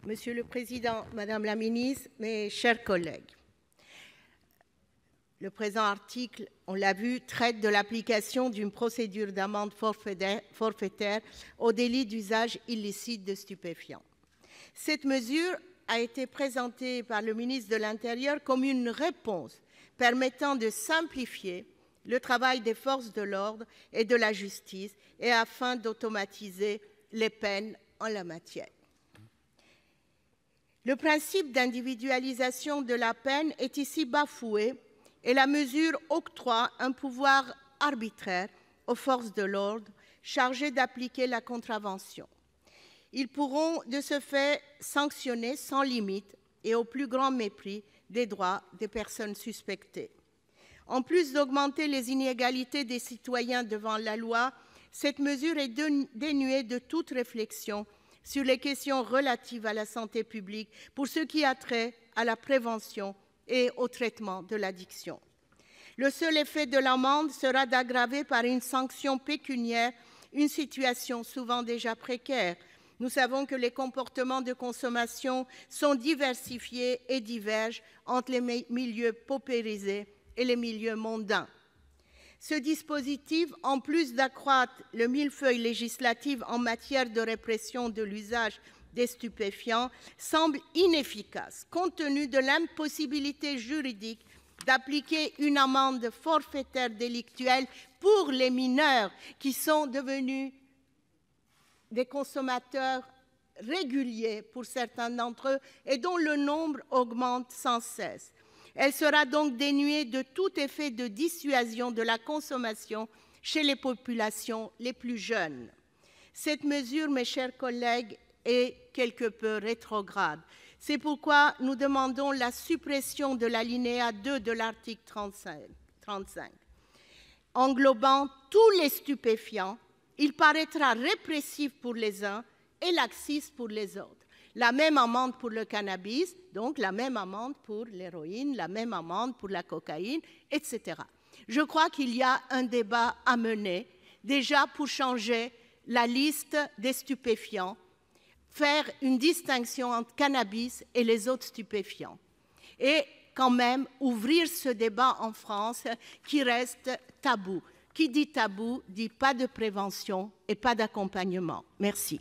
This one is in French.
Monsieur le Président, Madame la Ministre, mes chers collègues, le présent article, on l'a vu, traite de l'application d'une procédure d'amende forfaitaire au délit d'usage illicite de stupéfiants. Cette mesure a été présentée par le ministre de l'Intérieur comme une réponse permettant de simplifier le travail des forces de l'ordre et de la justice et afin d'automatiser les peines en la matière. Le principe d'individualisation de la peine est ici bafoué et la mesure octroie un pouvoir arbitraire aux forces de l'ordre chargées d'appliquer la contravention. Ils pourront de ce fait sanctionner sans limite et au plus grand mépris des droits des personnes suspectées. En plus d'augmenter les inégalités des citoyens devant la loi, cette mesure est dénuée de toute réflexion sur les questions relatives à la santé publique pour ce qui a trait à la prévention et au traitement de l'addiction. Le seul effet de l'amende sera d'aggraver par une sanction pécuniaire une situation souvent déjà précaire. Nous savons que les comportements de consommation sont diversifiés et divergent entre les milieux paupérisés et les milieux mondains. Ce dispositif, en plus d'accroître le millefeuille législatif en matière de répression de l'usage des stupéfiants, semble inefficace compte tenu de l'impossibilité juridique d'appliquer une amende forfaitaire délictuelle pour les mineurs qui sont devenus des consommateurs réguliers pour certains d'entre eux et dont le nombre augmente sans cesse. Elle sera donc dénuée de tout effet de dissuasion de la consommation chez les populations les plus jeunes. Cette mesure, mes chers collègues, est quelque peu rétrograde. C'est pourquoi nous demandons la suppression de l'alinéa 2 de l'article 35. Englobant tous les stupéfiants, il paraîtra répressif pour les uns et laxiste pour les autres. La même amende pour le cannabis, donc la même amende pour l'héroïne, la même amende pour la cocaïne, etc. Je crois qu'il y a un débat à mener, déjà pour changer la liste des stupéfiants, faire une distinction entre cannabis et les autres stupéfiants. Et quand même ouvrir ce débat en France qui reste tabou. Qui dit tabou dit pas de prévention et pas d'accompagnement. Merci.